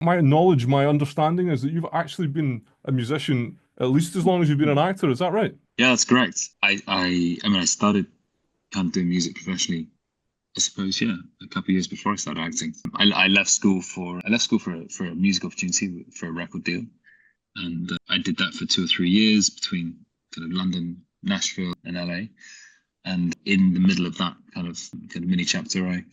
my knowledge, my understanding is that you've actually been a musician at least as long as you've been an actor. Is that right? Yeah, that's correct. I mean, I started kind of doing music professionally, I suppose, yeah, a couple of years before I started acting. I left school for a music opportunity for a record deal, and I did that for 2 or 3 years between kind of London, Nashville, and LA. And in the middle of that kind of mini chapter, I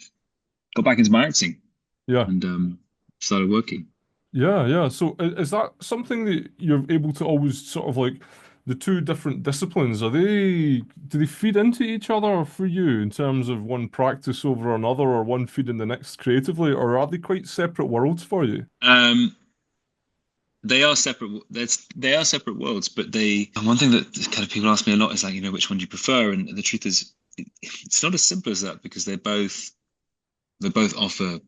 got back into my acting Yeah. and started working. Yeah, yeah. So is that something that you're able to always sort of like the two different disciplines, do they feed into each other for you in terms of one practice over another or one feeding the next creatively, or are they quite separate worlds for you? Um, they are separate. They are separate worlds, but they. One thing that kind of people ask me a lot is like, which one do you prefer? And the truth is, it's not as simple as that because they both offer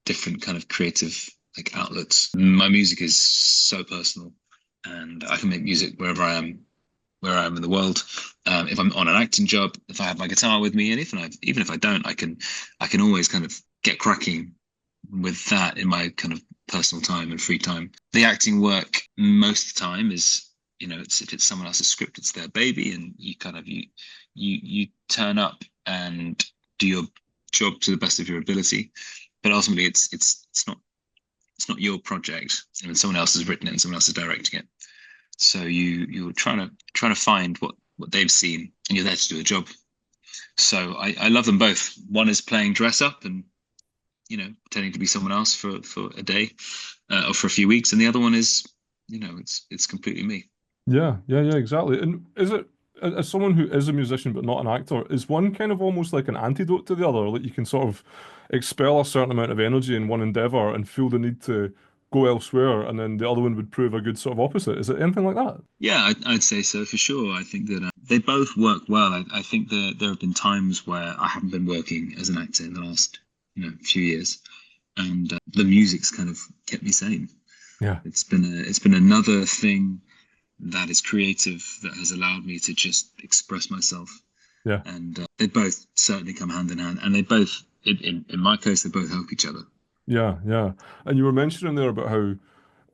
different kind of creative like outlets. My music is so personal, and I can make music where I am in the world. If I'm on an acting job, if I have my guitar with me, and even if I don't, I can always kind of get cracking with that in my kind of personal time and free time. The acting work most of the time is, it's if it's someone else's script, it's their baby, and you turn up and do your job to the best of your ability. But ultimately, it's not your project. I mean, someone else has written it and someone else is directing it. So you're trying to find what they've seen, and you're there to do a job. So I love them both. One is playing dress up and pretending to be someone else for a day or for a few weeks, and the other one is it's completely me. Yeah, yeah, yeah, exactly. And is it, as someone who is a musician but not an actor, is one kind of almost like an antidote to the other? Like you can sort of expel a certain amount of energy in one endeavor and feel the need to go elsewhere, and then the other one would prove a good sort of opposite. Is it anything like that? Yeah, I'd say so for sure. I think that they both work well. I think that there have been times where I haven't been working as an actor in the last few years, and the music's kind of kept me sane. Yeah, It's been another thing that is creative that has allowed me to just express myself. yeah. And they both certainly come hand in hand, and they both, in my case, they both help each other. Yeah, yeah. And you were mentioning there about how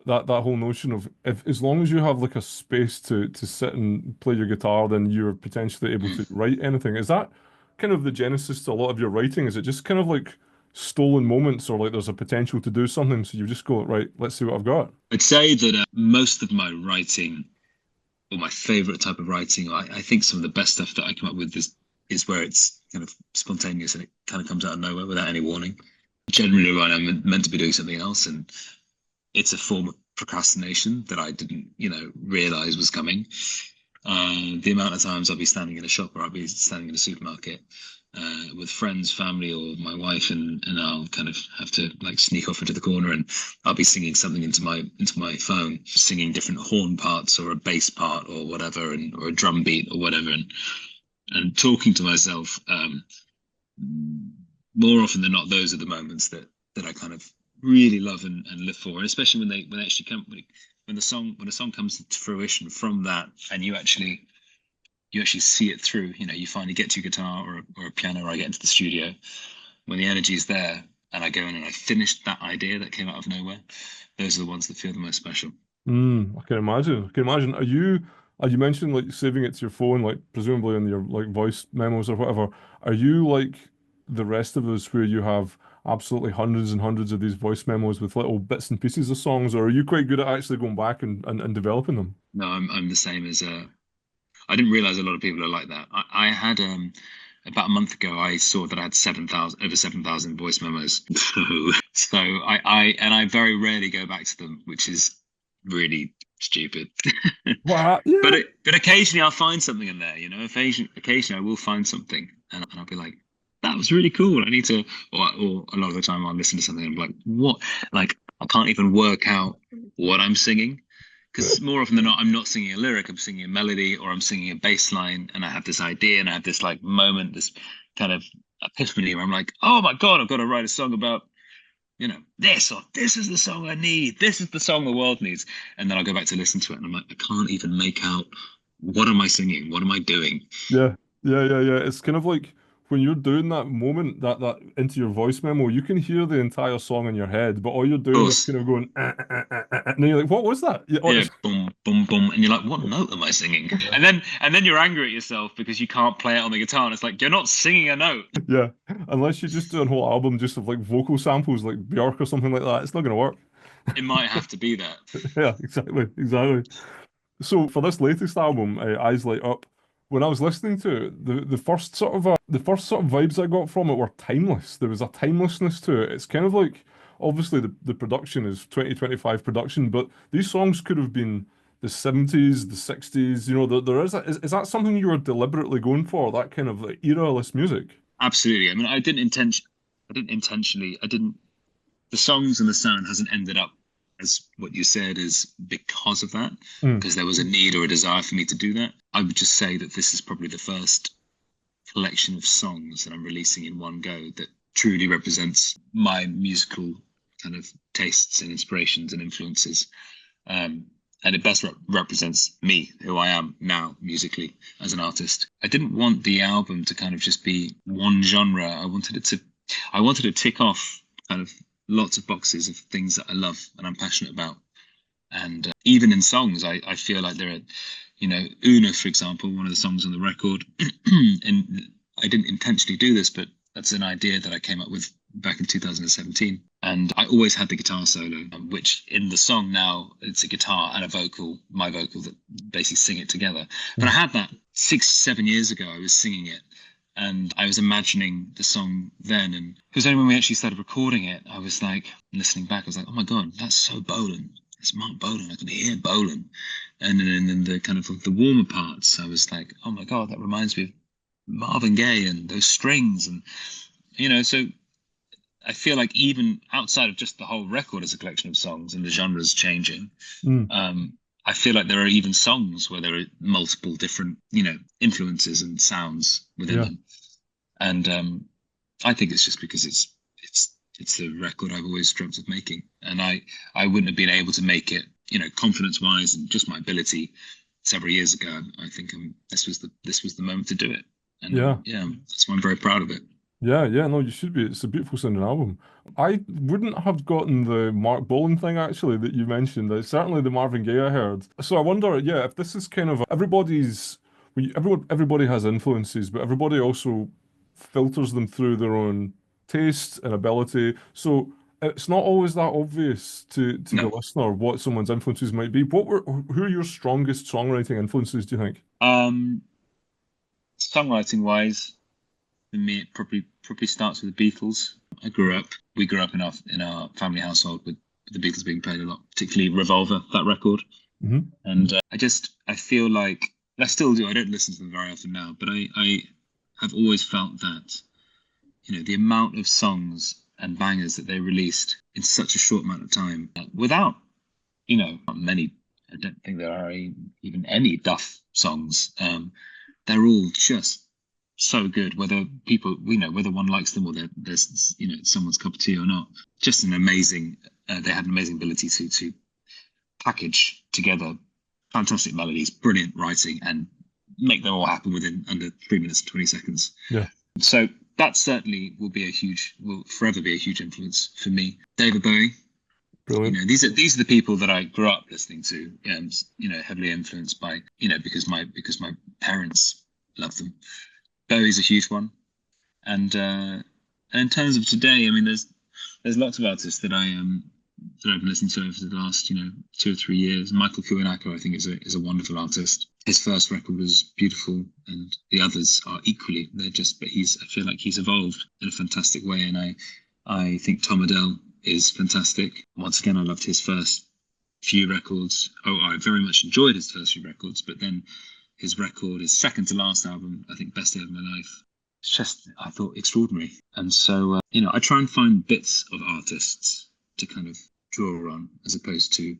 that whole notion of if as long as you have like a space to sit and play your guitar, then you're potentially able to write anything. Is that kind of the genesis to a lot of your writing? Is it just kind of like stolen moments or like there's a potential to do something, so you just go, right, let's see what I've got. I'd say that most of my writing, or my favorite type of writing, I think some of the best stuff that I come up with is where it's kind of spontaneous and it kind of comes out of nowhere without any warning. Generally, when I'm meant to be doing something else, and it's a form of procrastination that I didn't, realize was coming. The amount of times I'll be standing in a shop or I'll be standing in a supermarket with friends, family, or my wife, and I'll kind of have to like sneak off into the corner, and I'll be singing something into my phone, singing different horn parts or a bass part or whatever, and or a drum beat or whatever, and talking to myself. More often than not, those are the moments that I kind of really love and live for, and especially when they actually come when a song comes to fruition from that, and you actually see it through. You finally get to your guitar or a piano, or I get into the studio when the energy is there, and I go in and I finish that idea that came out of nowhere. Those are the ones that feel the most special. I can imagine. I can imagine. Are you mentioned like saving it to your phone, like presumably in your like voice memos or whatever? Are you like the rest of us where you have absolutely hundreds and hundreds of these voice memos with little bits and pieces of songs, or are you quite good at actually going back and developing them? No, I'm the same as I didn't realize a lot of people are like that. I had about a month ago I saw that I had 7,000 over 7,000 voice memos. So I very rarely go back to them, which is really stupid. Wow. But Yeah. but occasionally I'll find something in there, occasionally I will find something, and I'll be like, that was really cool. I need to, or a lot of the time I'll listen to something and I'm like, what? Like I can't even work out what I'm singing, because more often than not, I'm not singing a lyric, I'm singing a melody or I'm singing a bass line, and I have this idea and I have this like moment, this kind of epiphany where I'm like, oh my God, I've got to write a song about, this, or this is the song I need, this is the song the world needs. And then I'll go back to listen to it and I'm like, I can't even make out what am I singing? What am I doing? Yeah, yeah, yeah, yeah. It's kind of like when you're doing that moment, that into your voice memo, you can hear the entire song in your head, but all you're Of doing is course. kind of going, and then you're like, what was that? Yeah, boom, boom, boom, and you're like, what note am I singing? Yeah. And then you're angry at yourself because you can't play it on the guitar. And it's like you're not singing a note. Yeah. Unless you just do a whole album just of like vocal samples like Björk or something like that, it's not gonna work. It might have to be that. Yeah, exactly, exactly. So for this latest album, Eyes Light Up, when I was listening to it, the first sort of vibes I got from it were timeless. There was a timelessness to it. It's kind of like obviously the production is 2025 production, but these songs could have been the 70s, the 60s. You know, there is that something you were deliberately going for, that kind of like era-less music? Absolutely. I mean, I didn't intentionally, I didn't. The songs and the sound hasn't ended up as what you said is because of that, Mm, because there was a need or a desire for me to do that. I would just say that this is probably the first collection of songs that I'm releasing in one go that truly represents my musical kind of tastes and inspirations and influences. Um, and it best represents me, who I am now musically as an artist. I didn't want the album to kind of just be one genre. I wanted to tick off kind of lots of boxes of things that I love and I'm passionate about. And even in songs, I feel like there are, Una, for example, one of the songs on the record, and I didn't intentionally do this, but that's an idea that I came up with back in 2017. And I always had the guitar solo, which in the song now, it's a guitar and a vocal, my vocal, that basically sing it together. But I mm, had that 6, 7 years ago, I was singing it. And I was imagining the song then. And it was only when we actually started recording it, I was like, listening back, I was like, oh my God, that's so Bolan. It's Mark Bolan. I can hear Bolan. And then in the kind of the warmer parts, I was like, oh my God, that reminds me of Marvin Gaye and those strings. And, so I feel like even outside of just the whole record as a collection of songs and the genres changing, mm. I feel like there are even songs where there are multiple different, influences and sounds within Yeah. them. And I think it's just because it's the record I've always dreamt of making, and I wouldn't have been able to make it, confidence wise and just my ability several years ago. I think this was the moment to do it, and Yeah. yeah, that's why I'm very proud of it. Yeah, yeah, no, you should be. It's a beautiful sounding album. I wouldn't have gotten the Mark Bolan thing actually that you mentioned. It's certainly the Marvin Gaye I heard. So I wonder, yeah, if this is kind of everybody has influences, but everybody also filters them through their own taste and ability. So it's not always that obvious to the No, listener what someone's influences might be. Who are your strongest songwriting influences, do you think? songwriting wise, for me, it probably starts with the Beatles. We grew up in our family household with the Beatles being played a lot, particularly Revolver, that record. Hmm. And I feel like I still do. I don't listen to them very often now, but I have always felt that the amount of songs and bangers that they released in such a short amount of time, without not many. I don't think there are even any Duff songs. They're all just so good. Whether people, whether one likes them or there's someone's cup of tea or not. Just an amazing. They had an amazing ability to package together fantastic melodies, brilliant writing, and make them all happen within under 3 minutes and 20 seconds. Yeah, So that certainly will forever be a huge influence for me. David Bowie, brilliant. these are the people that I grew up listening to, and heavily influenced by, because my parents love them. Bowie's a huge one, and in terms of today, I mean, there's lots of artists that I've listened to over the last 2 or 3 years. Michael Kiwanuka, I think, is a wonderful artist. His first record was beautiful, and the others are equally. But I feel like he's evolved in a fantastic way, and I think Tom Odell is fantastic. Once again, I loved his first few records. Oh, I very much enjoyed his first few records, but then his second to last album, I think, Best Day of My Life. It's just, I thought, extraordinary. And so, I try and find bits of artists to kind of draw on as opposed to,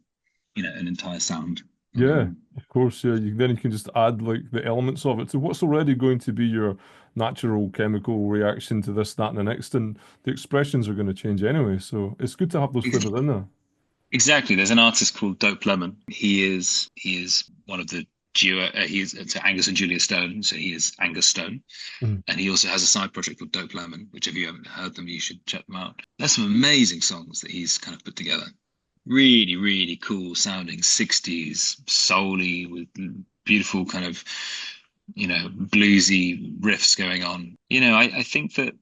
an entire sound. Yeah, of course. Yeah, then you can just add like the elements of it to what's already going to be your natural chemical reaction to this, that, and the next, and the expressions are going to change anyway. So it's good to have those flavors in there. Exactly. There's an artist called Dope Lemon. He is one of the duo. He's to Angus and Julia Stone, so he is Angus Stone, Mhm. and he also has a side project called Dope Lemon, which if you haven't heard them, you should check them out. There's some amazing songs that he's kind of put together. Really, really cool sounding 60s soul-y with beautiful kind of, bluesy riffs going on. I think that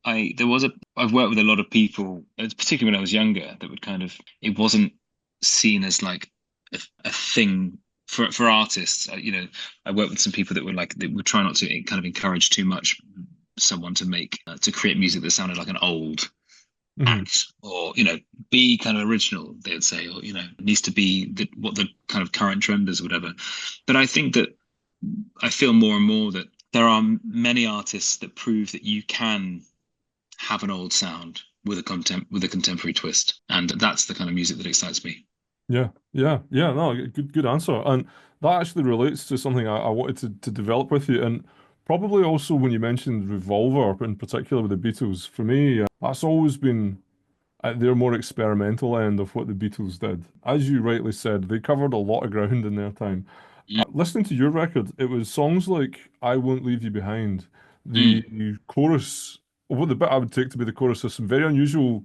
I've worked with a lot of people, particularly when I was younger, that would kind of, it wasn't seen as like a thing for artists. I worked with some people that were like, they would try not to kind of encourage too much someone to to create music that sounded like an old Mhm. act, or be kind of original, they would say, or needs to be what the kind of current trend is or whatever. But I think that I feel more and more that there are many artists that prove that you can have an old sound with a contemporary twist, and that's the kind of music that excites me. Yeah, yeah, yeah. No, good answer. And that actually relates to something I wanted to develop with you. And probably also when you mentioned Revolver, in particular with the Beatles, for me, that's always been at their more experimental end of what the Beatles did. As you rightly said, they covered a lot of ground in their time. Mm, Listening to your record, it was songs like I Won't Leave You Behind. mm, The chorus, or what the bit I would take to be the chorus, is some very unusual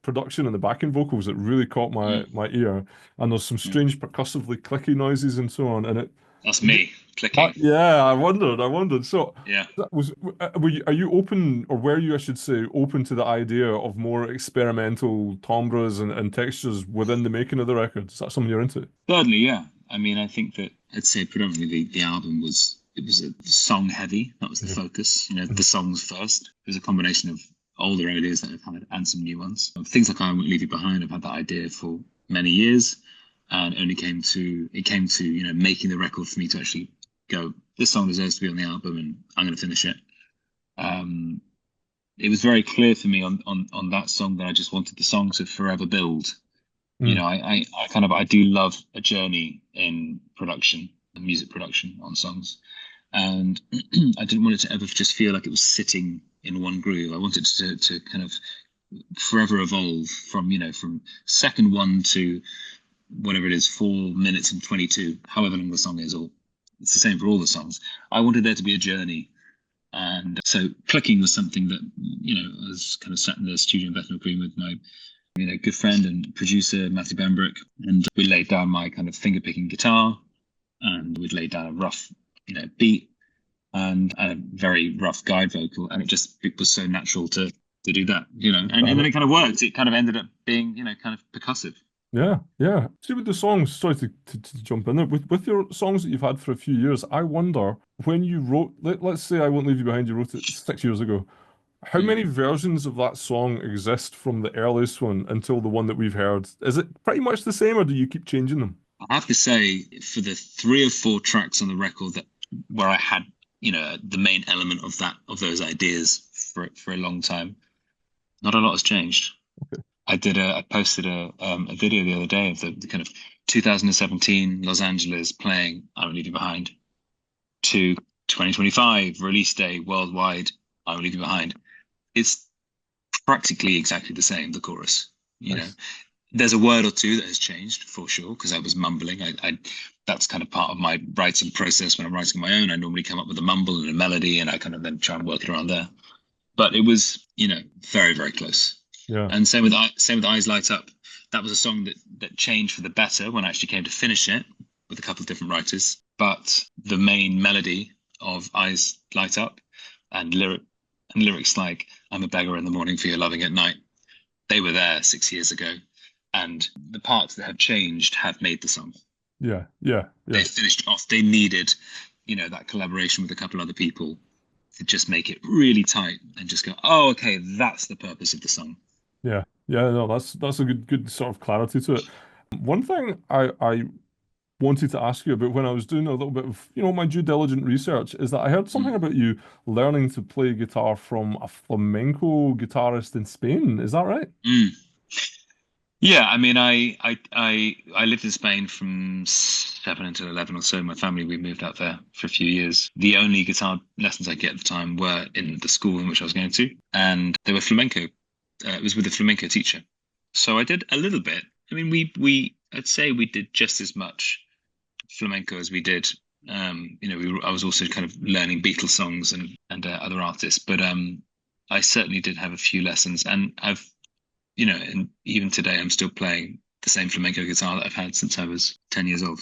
production and the backing vocals that really caught mm, my ear. And there's some mm. strange percussively clicky noises and so on. And That's me that, clicking. yeah, I wondered. So Yeah. that was, are you open, or were you, I should say, open to the idea of more experimental timbres and textures within the making of the record? Is that something you're into? Thirdly, yeah. I mean, I think that I'd say predominantly the album was a song heavy. That was the Yeah. focus. The songs first. It was a combination of older ideas that I've had and some new ones. Things like I Won't Leave You Behind, I've had that idea for many years, and only came to making the record for me to actually go, this song deserves to be on the album, and I'm going to finish it. Um, it was very clear for me on that song that I just wanted the song to forever build. Mm. I do love a journey in production, music production on songs, and I didn't want it to ever just feel like it was sitting in one groove. I wanted to kind of forever evolve from second one to whatever it is, 4 minutes and 22, however long the song is, or it's the same for all the songs. I wanted there to be a journey. And so clicking was something that, I was kind of sat in the studio in Bethnal Green with my good friend and producer Matthew Benbrook, and we laid down my kind of finger picking guitar, and we'd laid down a rough, beat and a very rough guide vocal, and it was so natural to do that, and then it kind of worked. It kind of ended up being, kind of percussive. Yeah, yeah. See, with the songs, sorry to jump in there, with your songs that you've had for a few years, I wonder when you wrote, let's say I Won't Leave You Behind, you wrote it 6 years ago. How Mm. many versions of that song exist from the earliest one until the one that we've heard? Is it pretty much the same, or do you keep changing them? I have to say, for the 3 or 4 tracks on the record that where I had, the main element of those ideas for a long time, not a lot has changed. I posted a video the other day of the kind of 2017 Los Angeles playing I Won't Leave You Behind to 2025 release day worldwide I Won't Leave You Behind. It's practically exactly the same, the chorus. Nice. There's a word or two that has changed for sure because I was mumbling. I that's kind of part of my writing process when I'm writing my own. I normally come up with a mumble and a melody, and I kind of then try and work it around there. But it was, very, very close. Yeah. And same with Eyes Light Up. That was a song that changed for the better when I actually came to finish it with a couple of different writers. But the main melody of Eyes Light Up and lyrics like I'm a beggar in the morning for your loving at night, they were there 6 years ago. And the parts that have changed have made the song. Yeah. Yeah. Yeah. They finished off. They needed, that collaboration with a couple other people to just make it really tight and just go, oh, okay, that's the purpose of the song. Yeah. Yeah. No, that's a good sort of clarity to it. One thing I wanted to ask you about when I was doing a little bit of, my due diligent research is that I heard something Mm. about you learning to play guitar from a flamenco guitarist in Spain. Is that right? Mm. Yeah, I mean, I lived in Spain from 7 until 11 or so. My family, we moved out there for a few years. The only guitar lessons I get at the time were in the school in which I was going to, and they were flamenco. It was with a flamenco teacher. So I did a little bit. I mean, I'd say we did just as much flamenco as we did. I was also kind of learning Beatles songs and other artists, but I certainly did have a few lessons, and and even today I'm still playing the same flamenco guitar that I've had since I was 10 years old.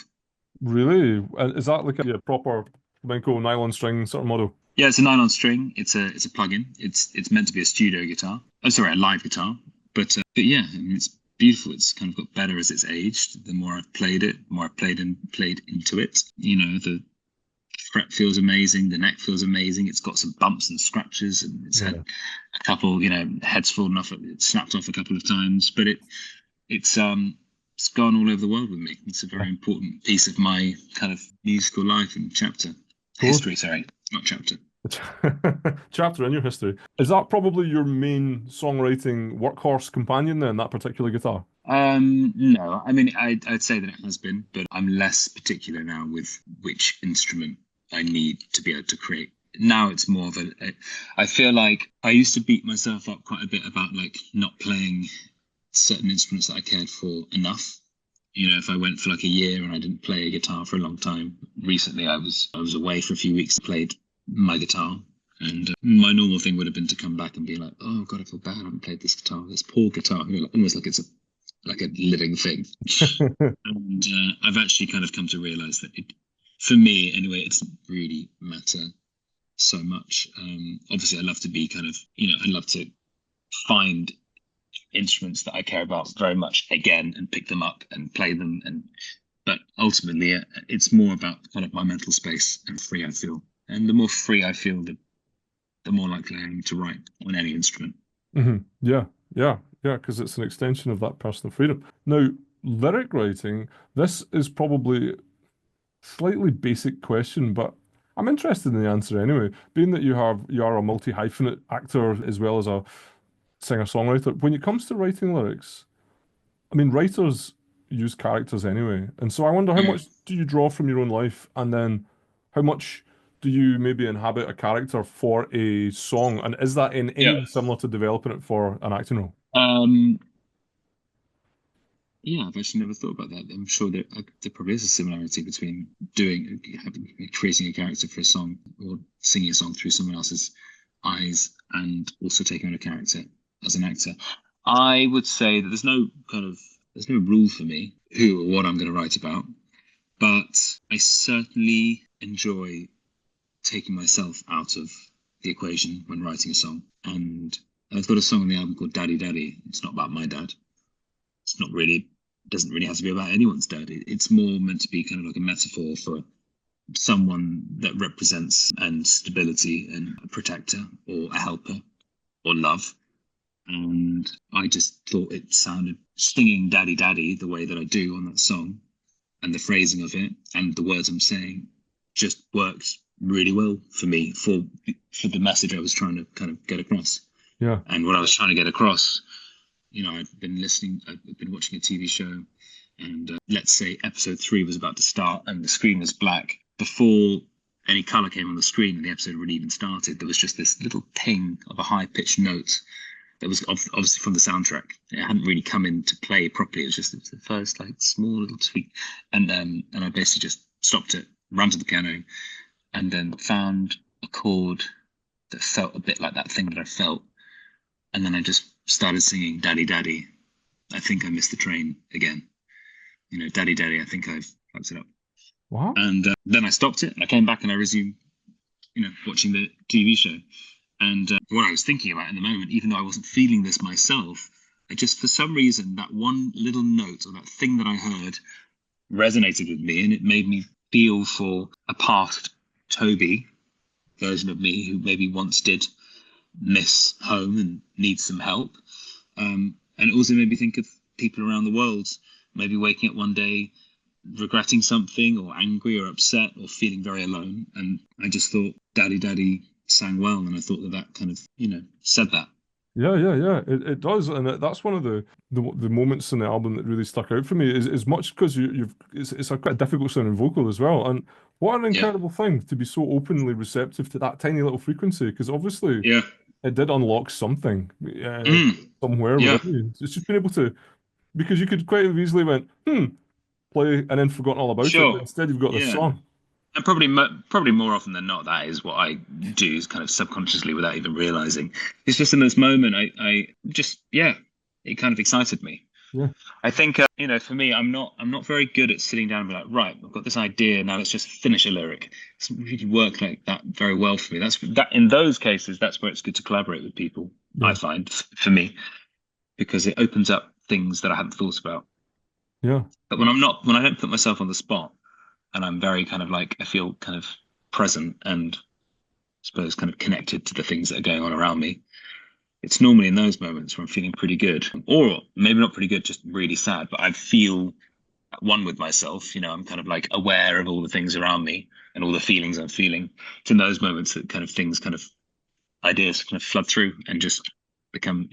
Really? Is that like a proper flamenco nylon string sort of model? Yeah, it's a nylon string. It's a plug-in. It's meant to be a studio guitar. Oh, sorry, a live guitar. But yeah, I mean, it's beautiful. It's kind of got better as it's aged. The more I've played it, the more I've played into it. The fret feels amazing. The neck feels amazing. It's got some bumps and scratches, and it's had Yeah. a couple, heads fallen off. It snapped off a couple of times, but it's gone all over the world with me. It's a very important piece of my kind of musical life and Cool. history. Sorry, not chapter. Chapter in your history. Is that probably your main songwriting workhorse companion then, that particular guitar? No, I mean, I'd say that it has been, but I'm less particular now with which instrument I need to be able to create. Now it's more of I feel like I used to beat myself up quite a bit about like not playing certain instruments that I cared for enough. If I went for like a year and I didn't play a guitar for a long time. Recently, I was away for a few weeks, played my guitar, and my normal thing would have been to come back and be like, "Oh God, I feel bad. I haven't played this guitar, this poor guitar." Almost like it's a living thing. And I've actually kind of come to realize that for me anyway, it doesn't really matter so much. Obviously, I love to be kind of, I love to find instruments that I care about very much again and pick them up and play them. But ultimately, it's more about kind of my mental space and free I feel. And the more free I feel, the more likely I am to write on any instrument. Yeah, yeah, yeah, because it's an extension of that personal freedom. Now, lyric writing, this is probably slightly basic question, but I'm interested in the answer anyway. Being that you are a multi-hyphenate actor as well as a singer-songwriter, when it comes to writing lyrics, I mean, writers use characters anyway, and so I wonder how Mm. much do you draw from your own life, and then how much do you maybe inhabit a character for a song, and is that in any Yeah. way similar to developing it for an acting role? Um, yeah, I've actually never thought about that. I'm sure there probably is a similarity between creating a character for a song or singing a song through someone else's eyes and also taking on a character as an actor. I would say that there's no rule for me who or what I'm going to write about, but I certainly enjoy taking myself out of the equation when writing a song. And I've got a song on the album called Daddy Daddy. It's not about my dad. It's not really, doesn't really have to be about anyone's dad. It's more meant to be kind of like a metaphor for someone that represents and stability and a protector or a helper or love. And I just thought it sounded singing Daddy Daddy the way that I do on that song, and the phrasing of it and the words I'm saying just worked really well for me for the message I was trying to kind of get across. Yeah. And what I was trying to get across, I've been watching a TV show, and let's say episode 3 was about to start and the screen was black. Before any color came on the screen and the episode really even started, there was just this little ping of a high pitched note that was obviously from the soundtrack. It hadn't really come into play properly. It was the first like small little tweak, and I basically just stopped it, ran to the piano, and then found a chord that felt a bit like that thing that I felt, and then I just started singing "Daddy, Daddy." I think I missed the train again. "Daddy, Daddy." I think I've fucked it up. Wow. And then I stopped it, and I came back and I resumed, watching the TV show. And what I was thinking about in the moment, even though I wasn't feeling this myself, I just, for some reason, that one little note or that thing that I heard resonated with me, and it made me feel for a past Toby version of me who maybe once did miss home and need some help. And it also made me think of people around the world, maybe waking up one day regretting something or angry or upset or feeling very alone. And I just thought Daddy Daddy sang well, and I thought that kind of, said that. Yeah, yeah, yeah. It does, and that's one of the moments in the album that really stuck out for me. Is much because you've it's a quite difficult sounding vocal as well, and what an Yeah. incredible thing to be so openly receptive to that tiny little frequency. Because obviously Yeah. it did unlock something Mm. somewhere Yeah. within you. It's just been able to, because you could quite have easily went, play and then forgotten all about it. But Sure. instead, you've got this Yeah. song. And probably more often than not, that is what I do, is kind of subconsciously without even realizing. It's just in this moment, I just, yeah, it kind of excited me. Yeah, I think, for me, I'm not very good at sitting down and be like, right, I've got this idea, now let's just finish a lyric. It doesn't really work like that very well for me. That in those cases, that's where it's good to collaborate with people, I yeah, find, for me, because it opens up things that I hadn't thought about. yeah, But when I don't put myself on the spot, and I'm very kind of like, I feel kind of present and I suppose kind of connected to the things that are going on around me. It's normally in those moments where I'm feeling pretty good, or maybe not pretty good, just really sad, but I feel at one with myself. I'm kind of like aware of all the things around me and all the feelings I'm feeling. It's in those moments that kind of things, kind of ideas kind of flood through and just become,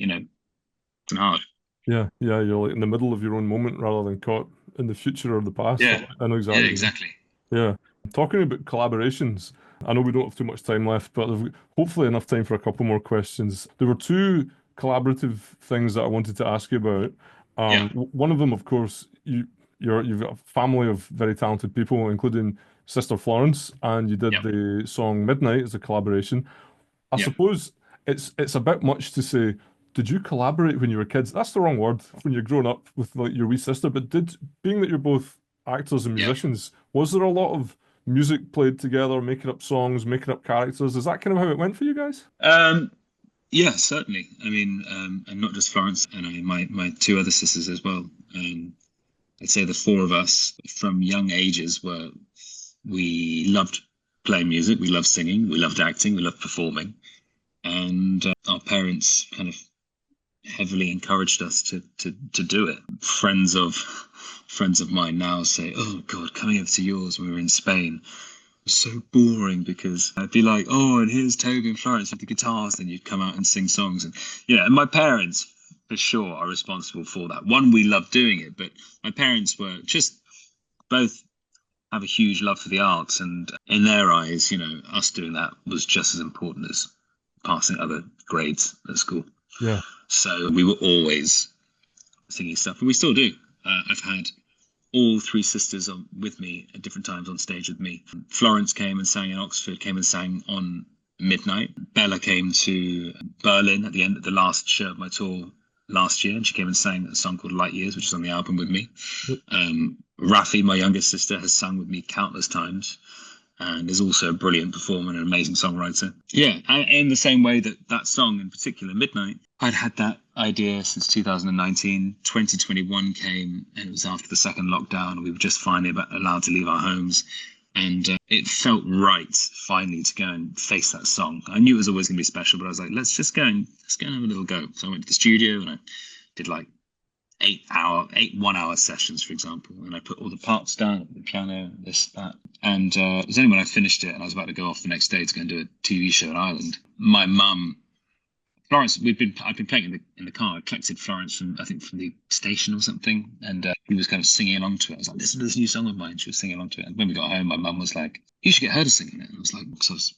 hard. yeah, yeah. You're like in the middle of your own moment rather than caught in the future or the past. Yeah. I know Yeah, exactly. exactly. Yeah. Talking about collaborations, I know we don't have too much time left, but there's hopefully enough time for a couple more questions. There were two collaborative things that I wanted to ask you about. Yeah. One of them, of course, you've got a family of very talented people, including Sister Florence, and you did Yeah. the song Midnight as a collaboration. I Yeah. suppose it's a bit much to say, did you collaborate when you were kids? That's the wrong word, when you're growing up with like your wee sister, but being that you're both actors and Yeah. musicians, was there a lot of music played together, making up songs, making up characters? Is that kind of how it went for you guys? Um, yeah, certainly. I mean, and not just Florence and my two other sisters as well. I'd say the four of us from young ages we loved playing music, we loved singing, we loved acting, we loved performing, and our parents kind of heavily encouraged us to do it. Friends of mine now say, "Oh God, coming over to yours when we were in Spain was so boring," because I'd be like, "Oh, and here's Toby and Florence with the guitars," then you'd come out and sing songs, and and my parents for sure are responsible for that. One, we love doing it, but my parents were just both have a huge love for the arts, and in their eyes, us doing that was just as important as passing other grades at school. Yeah. So we were always singing stuff, and we still do. I've had all three sisters with me at different times on stage with me. Florence came and sang in Oxford, came and sang on Midnight. Bella came to Berlin at the end of the last show of my tour last year, and she came and sang a song called Light Years, which is on the album with me. Rafi, my youngest sister, has sung with me countless times and is also a brilliant performer and an amazing songwriter. Yeah, and in the same way that song in particular, Midnight, I'd had that idea since 2019. 2021 came, and it was after the second lockdown, and we were just finally allowed to leave our homes. And it felt right finally to go and face that song. I knew it was always going to be special, but I was like, let's go and have a little go. So I went to the studio and I did like 1 hour sessions, for example, and I put all the parts down, the piano, this, that. And it was only when I finished it and I was about to go off the next day to go and do a TV show in Ireland, my mum, Florence, I'd been playing in the car. I collected Florence from the station or something, and he was kind of singing along to it. I was like, "Listen to this new song of mine." She was singing along to it, and when we got home, my mum was like, "You should get her to sing it." And I was like, because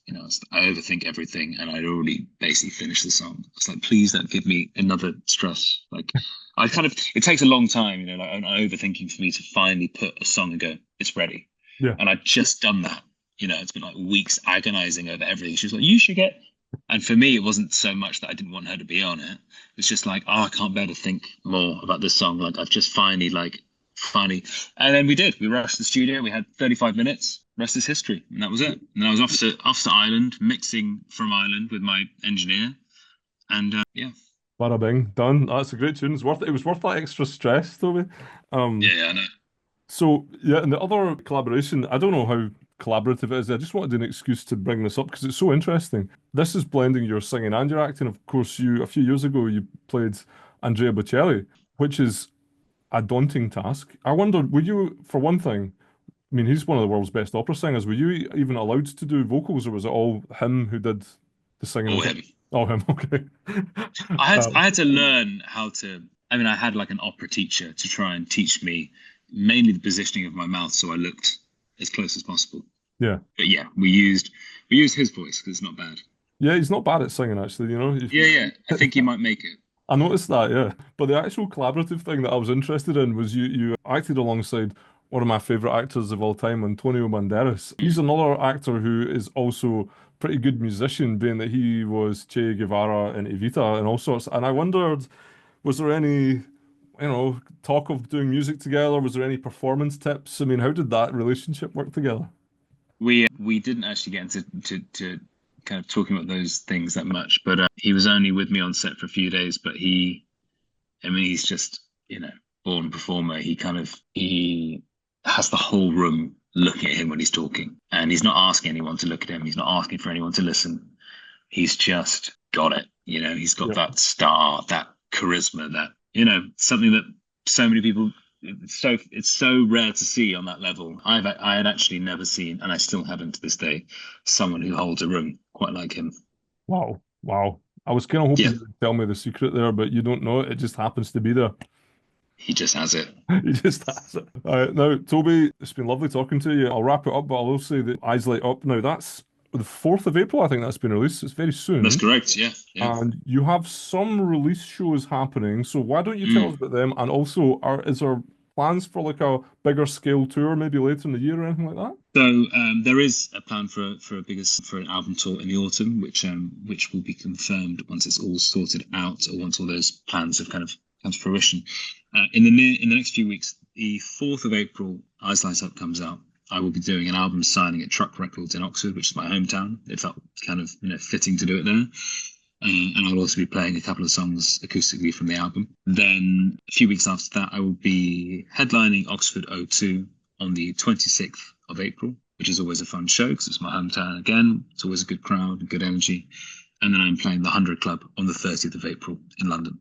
I overthink everything, and I'd already basically finished the song. I was like, "Please don't give me another stress." Like, it takes a long time, like overthinking for me to finally put a song and go, "It's ready." Yeah. And I'd just done that. It's been like weeks agonizing over everything. She was like, "You should get." And for me, it wasn't so much that I didn't want her to be on it. It's just like, I can't bear to think more about this song. Like, I've just finally. And then we did. We rushed the studio. We had 35 minutes. Rest is history. And that was it. And then I was off to Ireland, mixing from Ireland with my engineer. And yeah. Bada bing, done. That's a great tune. It was worth that extra stress, Toby. Yeah, I know. So yeah, and the other collaboration, I don't know how collaborative it is. I just wanted an excuse to bring this up because it's so interesting. This is blending your singing and your acting. Of course, a few years ago you played Andrea Bocelli, which is a daunting task. I wonder, were you, for one thing, I mean, he's one of the world's best opera singers. Were you even allowed to do vocals, or was it all him who did the singing? All him. Oh, him. Okay. I had to learn how to. I mean, I had like an opera teacher to try and teach me mainly the positioning of my mouth, so I looked as close as possible. Yeah. But yeah, we used his voice because it's not bad. Yeah, he's not bad at singing, actually, Yeah. I think he might make it. I noticed that, yeah. But the actual collaborative thing that I was interested in was you acted alongside one of my favorite actors of all time, Antonio Banderas. He's another actor who is also pretty good musician, being that he was Che Guevara in Evita and all sorts. And I wondered, was there any, talk of doing music together? Was there any performance tips? I mean, how did that relationship work together? We didn't actually get into to kind of talking about those things that much, but he was only with me on set for a few days. But I mean, he's just born performer. He has the whole room looking at him when he's talking, and he's not asking anyone to look at him. He's not asking for anyone to listen. He's just got it. He's got that star, that charisma, that something that so many people. It's so rare to see on that level. I had actually never seen, and I still haven't to this day, someone who holds a room quite like him. Wow, wow. I was kind of hoping you would tell me the secret there, but you don't know it. It just happens to be there. He just has it. He just has it. Now, Toby, it's been lovely talking to you. I'll wrap it up, but I'll also say that Eyes Light Up. Now, that's the 4th of April, I think that's been released. It's very soon. That's correct, yeah. And you have some release shows happening. So why don't you tell us about them? And also, is there plans for like a bigger scale tour maybe later in the year or anything like that? So there is a plan for an album tour in the autumn, which will be confirmed once it's all sorted out, or once all those plans have kind of come to fruition. In the next few weeks, the 4th of April, Eyes Light Up comes out. I will be doing an album signing at Truck Records in Oxford, which is my hometown. It felt kind of fitting to do it there. And I'll also be playing a couple of songs acoustically from the album. Then a few weeks after that, I will be headlining Oxford O2 on the 26th of April, which is always a fun show because it's my hometown again. It's always a good crowd, good energy. And then I'm playing the 100 Club on the 30th of April in London.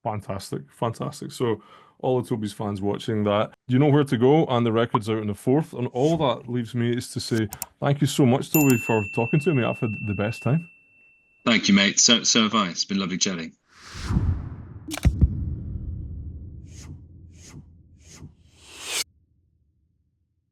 Fantastic, fantastic. So all of Toby's fans watching that, you know where to go, and the record's out on the 4th. And all that leaves me is to say thank you so much, Toby, for talking to me. I've had the best time. Thank you, mate. So have I. It's been lovely chatting.